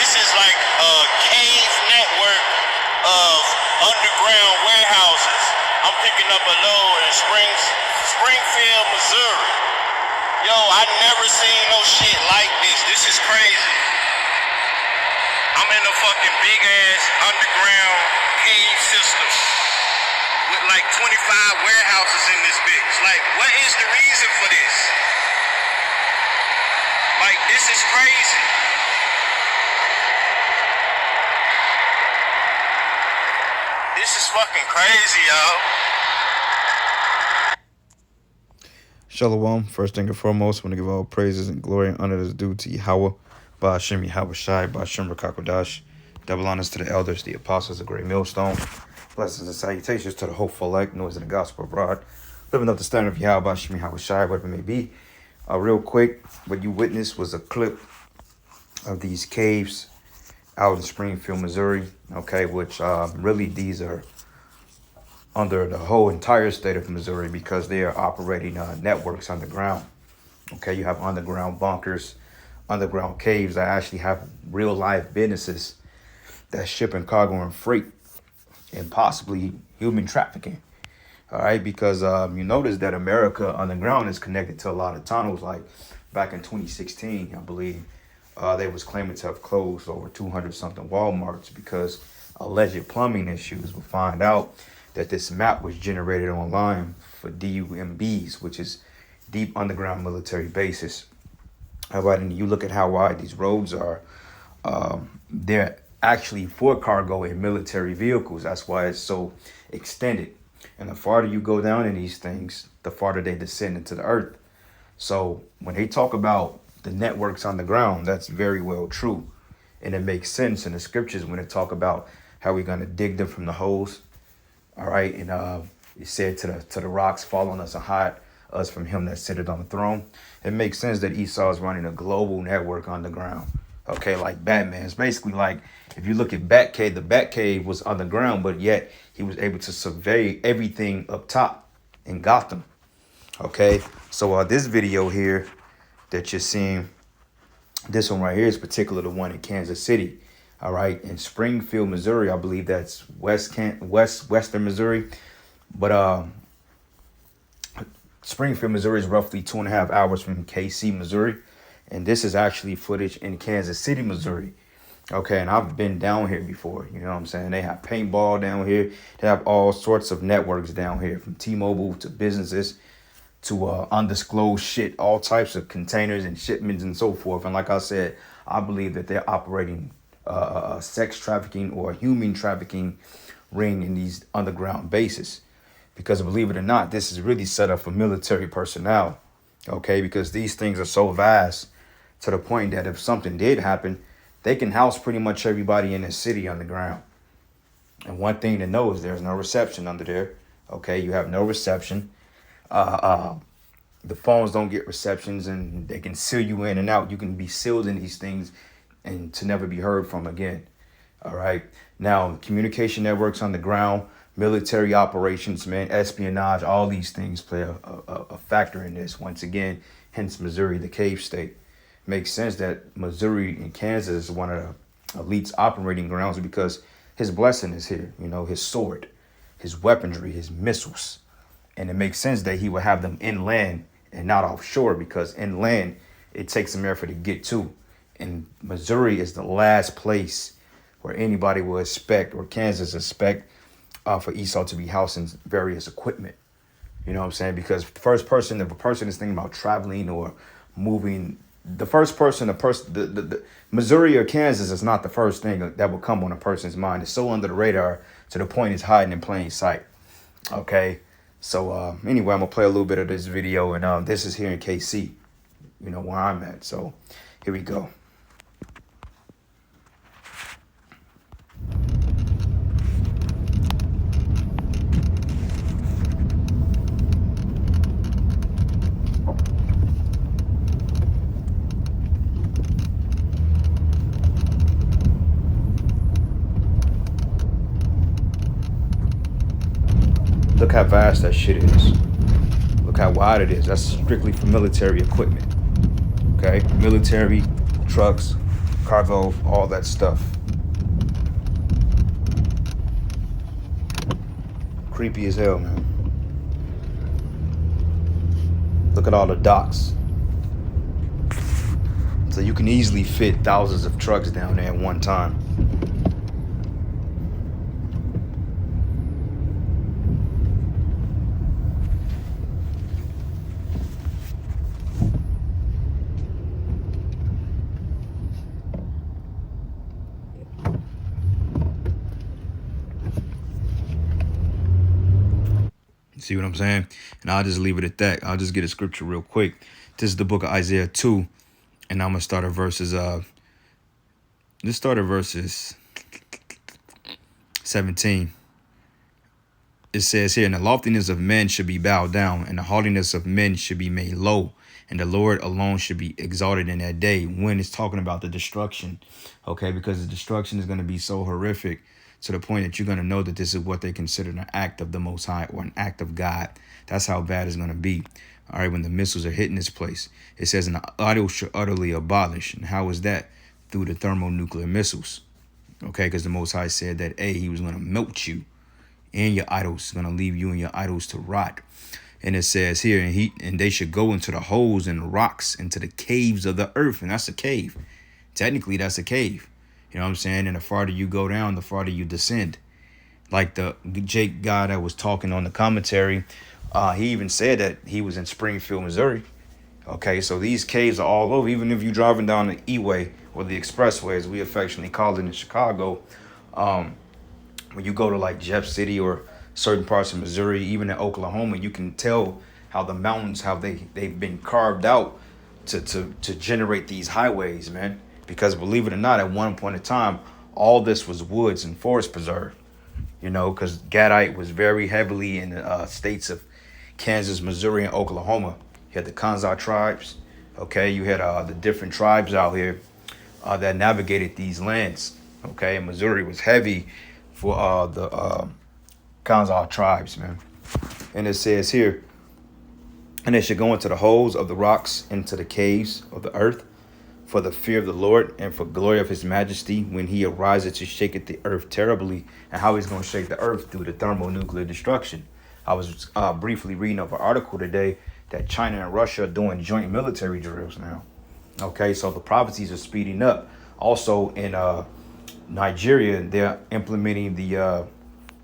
this is like a cave network of underground warehouses. I'm picking up a load in Springfield, Missouri. Yo, I never seen no shit like this. This is crazy. I'm in a fucking big ass underground cave system with like 25 warehouses in this bitch. Like, what is the reason for this? Like, this is crazy. This is fucking crazy, y'all. Shalom. First thing and foremost, I want to give all praises and glory and honor that's due to Yahweh, Ba'ashem Yahweh Shai, Ba'ashem Rakakodash. Double honors to the elders, the apostles, the great millstone. Blessings and salutations to the hopeful elect, noise in the gospel abroad. Living up the standard of Yahweh, Ba'ashem Yahweh Shai, whatever it may be. Real quick, what you witnessed was a clip of these caves out in Springfield, Missouri. Okay, which really these are under the whole entire state of Missouri because they are operating networks underground. Okay, you have underground bunkers, underground caves that actually have real life businesses that shipping cargo and freight and possibly human trafficking. All right, because you notice that America underground is connected to a lot of tunnels. Like back in 2016, I believe they was claiming to have closed over 200 something Walmarts because alleged plumbing issues. We'll find out that this map was generated online for DUMBs, which is deep underground military bases. All right, and you look at how wide these roads are. They're actually for cargo in military vehicles. That's why it's so extended. And the farther you go down in these things, the farther they descend into the earth. So when they talk about the networks on the ground, that's very well true. And it makes sense in the scriptures when they talk about how we're going to dig them from the holes. All right, and it said to the rocks, fall on us and hide us from him that sitteth on the throne. It makes sense that Esau is running a global network on the ground. Okay, like Batman. It's basically like if you look at Batcave, the Batcave was underground, but yet he was able to survey everything up top in Gotham. Okay, so this video here that you're seeing, this one right here is particular the one in Kansas City. All right, in Springfield, Missouri, I believe that's western Missouri, but Springfield, Missouri is roughly 2.5 hours from KC, Missouri, and this is actually footage in Kansas City, Missouri. Okay, and I've been down here before. You know what I'm saying? They have paintball down here. They have all sorts of networks down here, from T-Mobile to businesses to undisclosed shit, all types of containers and shipments and so forth. And like I said, I believe that they're operating sex trafficking or human trafficking ring in these underground bases, because believe it or not, this is really set up for military personnel. Okay, because these things are so vast to the point that if something did happen, they can house pretty much everybody in the city underground. And one thing to know is there's no reception under there. Okay, you have no reception. The phones don't get receptions, and they can seal you in and out. You can be sealed in these things and to never be heard from again. All right. Now, communication networks on the ground, military operations, man, espionage, all these things play a factor in this. Once again, hence Missouri, the cave state. Makes sense that Missouri and Kansas is one of the elite's operating grounds because his blessing is here. You know, his sword, his weaponry, his missiles. And it makes sense that he would have them inland and not offshore, because inland, it takes some effort to get to. And Missouri is the last place where anybody will expect, or Kansas expect, for Esau to be housing various equipment. You know what I'm saying? Because if a person is thinking about traveling or moving, the Missouri or Kansas is not the first thing that will come on a person's mind. It's so under the radar to the point it's hiding in plain sight. Okay. So anyway, I'm gonna play a little bit of this video, and this is here in KC, you know, where I'm at. So here we go. Look how vast that shit is. Look how wide it is. That's strictly for military equipment. Okay, military trucks, cargo, all that stuff. Creepy as hell, man. Look at all the docks. So you can easily fit thousands of trucks down there at one time. See what I'm saying? And I'll just leave it at that. I'll just get a scripture real quick. This is the book of Isaiah 2. And I'm gonna start at verses 17. It says here, and the loftiness of men should be bowed down, and the haughtiness of men should be made low, and the Lord alone should be exalted in that day. When it's talking about the destruction, okay, because the destruction is going to be so horrific to the point that you're going to know that this is what they consider an act of the Most High or an act of God. That's how bad it's going to be. All right, when the missiles are hitting this place, it says, and the idols should utterly abolish. And how is that? Through the thermonuclear missiles. Okay, because the Most High said that, he was going to melt you and your idols, going to leave you and your idols to rot. And it says here, and they should go into the holes and the rocks, into the caves of the earth. And that's a cave. Technically, that's a cave. You know what I'm saying? And the farther you go down, the farther you descend. Like the Jake guy that was talking on the commentary, he even said that he was in Springfield, Missouri. Okay, so these caves are all over. Even if you're driving down the E-way or the expressway, as we affectionately call it in Chicago, when you go to like Jeff City or certain parts of Missouri, even in Oklahoma, you can tell how the mountains, how they've been carved out to generate these highways, man. Because believe it or not, at one point in time, all this was woods and forest preserve. You know, because Gadite was very heavily in the states of Kansas, Missouri, and Oklahoma. You had the Kansa tribes. Okay, you had the different tribes out here that navigated these lands. Okay, and Missouri was heavy for the Kansa tribes, man. And it says here, and they should go into the holes of the rocks, into the caves of the earth, for the fear of the Lord and for glory of his majesty, when he arises to shake the earth terribly. And how he's going to shake the earth through the thermonuclear destruction. I was briefly reading of an article today that China and Russia are doing joint military drills now. Okay, so the prophecies are speeding up. Also in Nigeria, they're implementing the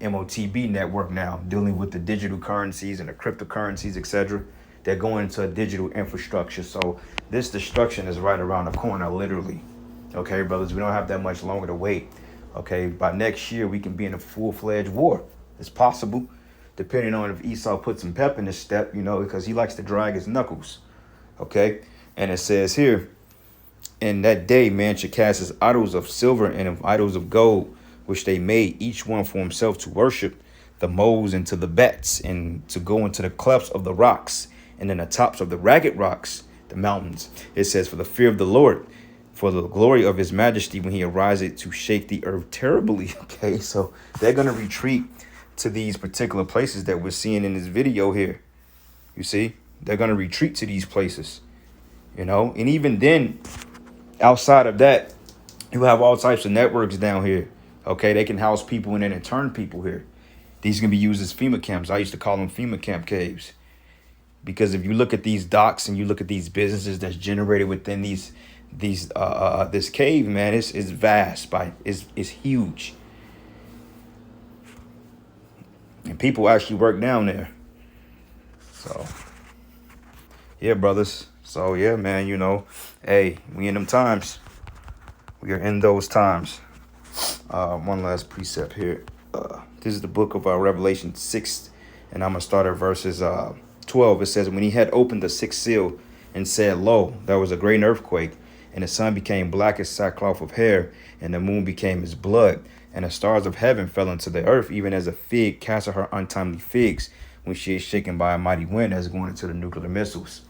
MOTB network now, dealing with the digital currencies and the cryptocurrencies, etc. They're going into a digital infrastructure. So this destruction is right around the corner, literally. Okay, brothers, we don't have that much longer to wait. Okay, by next year, we can be in a full-fledged war. It's possible, depending on if Esau puts some pep in his step, you know, because he likes to drag his knuckles. Okay, and it says here, in that day, man should cast his idols of silver and of idols of gold, which they made, each one for himself to worship, the moles into the bats, and to go into the clefts of the rocks, and in the tops of the ragged rocks, the mountains. It says, for the fear of the Lord, for the glory of his majesty, when he arises to shake the earth terribly. Okay, so they're going to retreat to these particular places that we're seeing in this video here. You see, they're going to retreat to these places, you know, and even then, outside of that, you have all types of networks down here. Okay, they can house people and then intern people here. These can be used as FEMA camps. I used to call them FEMA camp caves. Because if you look at these docks and you look at these businesses that's generated within this cave, man, it's vast, it's huge. And people actually work down there. So, yeah, brothers. So, yeah, man, you know, hey, we in them times. We are in those times. One last precept here. This is the book of Revelation 6, and I'm going to start at verses 12. It says, when he had opened the sixth seal and said, lo, there was a great earthquake, and the sun became black as sackcloth of hair, and the moon became as blood, and the stars of heaven fell into the earth, even as a fig casteth her untimely figs when she is shaken by a mighty wind, as going into the nuclear missiles.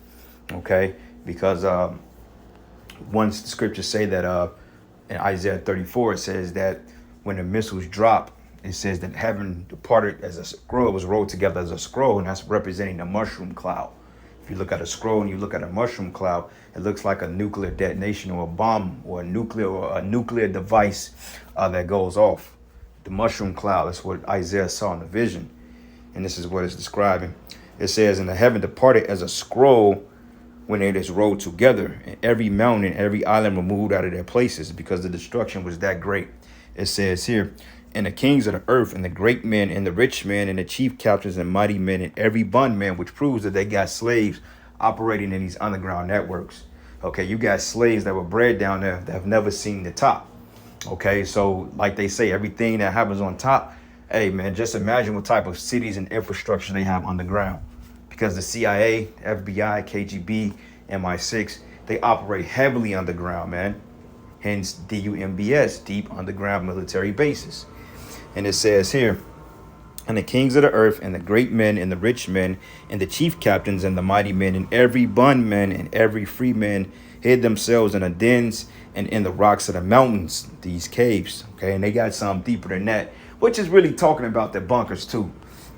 Okay, because once the scriptures say that in Isaiah 34, it says that when the missiles drop, it says that heaven departed as a scroll, was rolled together as a scroll, and that's representing the mushroom cloud. If you look at a scroll and you look at a mushroom cloud, it looks like a nuclear detonation or a bomb or a nuclear device that goes off. The mushroom cloud, that's what Isaiah saw in the vision. And this is what it's describing. It says, "And the heaven departed as a scroll when it is rolled together, and every mountain and every island removed out of their places, because the destruction was that great." It says here, "And the kings of the earth, and the great men, and the rich men, and the chief captains, and mighty men, and every bondman," which proves that they got slaves operating in these underground networks. Okay, you got slaves that were bred down there that have never seen the top. Okay, so like they say, everything that happens on top, hey man, just imagine what type of cities and infrastructure they have underground. Because the CIA, FBI, KGB, MI6, they operate heavily underground, man. Hence DUMBS, deep underground military bases. And it says here, "And the kings of the earth, and the great men, and the rich men, and the chief captains, and the mighty men, and every bondman, and every free man hid themselves in the dens and in the rocks of the mountains," these caves. Okay, and they got something deeper than that, which is really talking about the bunkers too.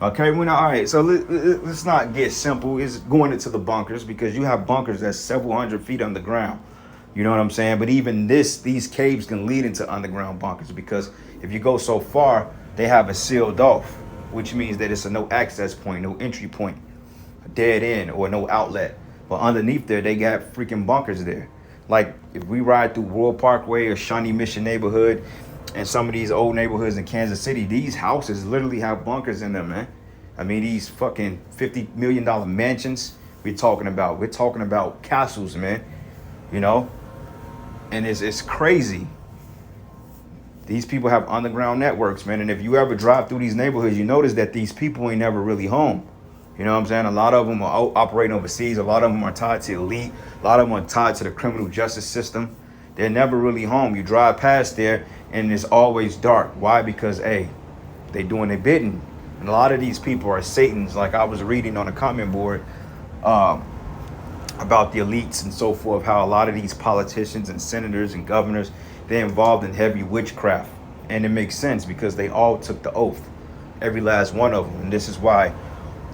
Okay, all right, so let's not get simple. It's going into the bunkers, because you have bunkers that's several hundred feet underground. You know what I'm saying? But even these caves can lead into underground bunkers, because if you go so far, they have it sealed off, which means that it's a no access point, no entry point, a dead end, or no outlet. But underneath there, they got freaking bunkers there. Like if we ride through Royal Parkway or Shawnee Mission neighborhood, and some of these old neighborhoods in Kansas City, these houses literally have bunkers in them, man. I mean, these fucking $50 million mansions we're talking about castles, man. You know, and it's crazy. These people have underground networks, man. And if you ever drive through these neighborhoods, you notice that these people ain't never really home. You know what I'm saying? A lot of them are operating overseas. A lot of them are tied to elite. A lot of them are tied to the criminal justice system. They're never really home. You drive past there and it's always dark. Why? Because, hey, they doing their bidding. And a lot of these people are Satans. Like I was reading on a comment board about the elites and so forth, how a lot of these politicians and senators and governors, they're involved in heavy witchcraft. And it makes sense, because they all took the oath, every last one of them. And this is why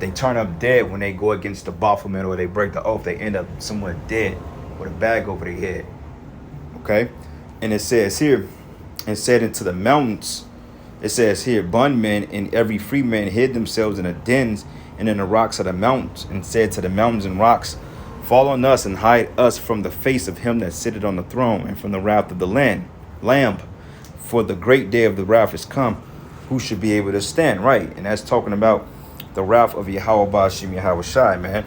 they turn up dead when they go against the Baphomet, or they break the oath. They end up somewhere dead with a bag over their head. Okay? And it says here, "And said into the mountains," it says here, "bondmen and every free man hid themselves in the dens and in the rocks of the mountains, and said to the mountains and rocks, Fall on us and hide us from the face of him that sitteth on the throne, and from the wrath of the Lamb. For the great day of the wrath is come. Who should be able to stand?" Right. And that's talking about the wrath of Yahweh Ba'ashim Yahweh Shai, man.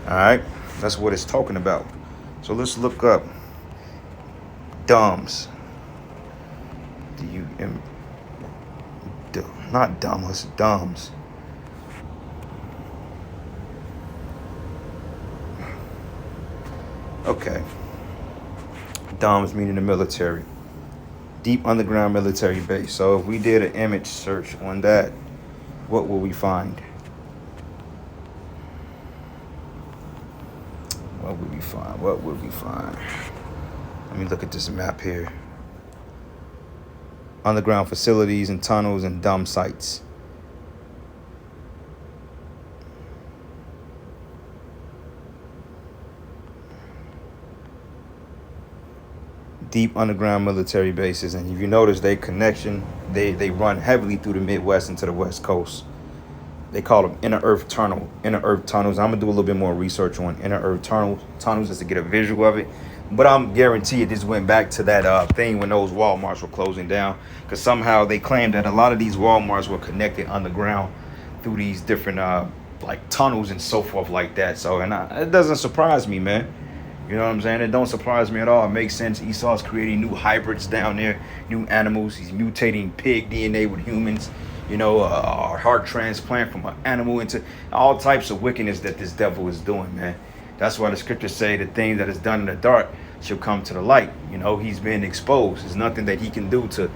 All right. That's what it's talking about. So let's look up DUMS. Not DUMS, DUMS. Okay. DUMS meaning the military. Deep underground military base. So if we did an image search on that, what will we find? What would we find? Let me look at this map here. Underground facilities and tunnels and dumb sites. Deep underground military bases. And if you notice, they run heavily through the Midwest into the West Coast. They call them inner earth tunnels. I'm gonna do a little bit more research on inner earth tunnels just to get a visual of it. But I'm guaranteed this went back to that thing when those Walmarts were closing down, because somehow they claimed that a lot of these Walmarts were connected underground through these different like tunnels and so forth like that. So it doesn't surprise me, man. You know what I'm saying? It don't surprise me at all. It makes sense. Esau's creating new hybrids down there, new animals. He's mutating pig DNA with humans. You know, a heart transplant from an animal into all types of wickedness that this devil is doing, man. That's why the scriptures say the thing that is done in the dark shall come to the light. You know, he's been exposed. There's nothing that he can do to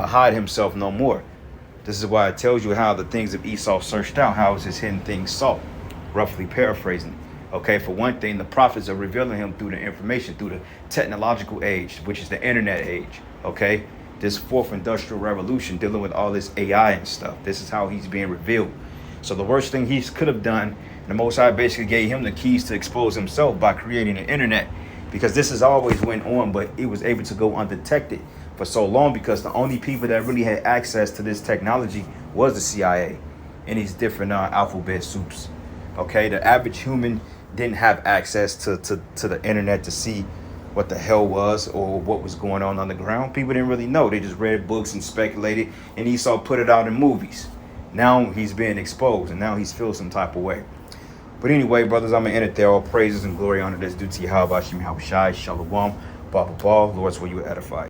hide himself no more. This is why it tells you how the things of Esau searched out, how is his hidden things sought, roughly paraphrasing. Okay, for one thing, the prophets are revealing him through the information, through the technological age, which is the internet age. Okay, this fourth industrial revolution dealing with all this AI and stuff. This is how he's being revealed. So the worst thing he could have done, the Most High basically gave him the keys to expose himself by creating the internet, because this has always went on, but it was able to go undetected for so long because the only people that really had access to this technology was the CIA and these different alphabet soups. Okay, the average human didn't have access to the internet to see what the hell was or what was going on the ground. People didn't really know. They just read books and speculated, and Esau put it out in movies. Now he's being exposed, and now he's feeling some type of way. But anyway, brothers, I'm going to end it there. All praises and glory, honor that's due to Yahweh, Hashem, Yahweh Shai, Shalom, Baba, Lord's will you edify.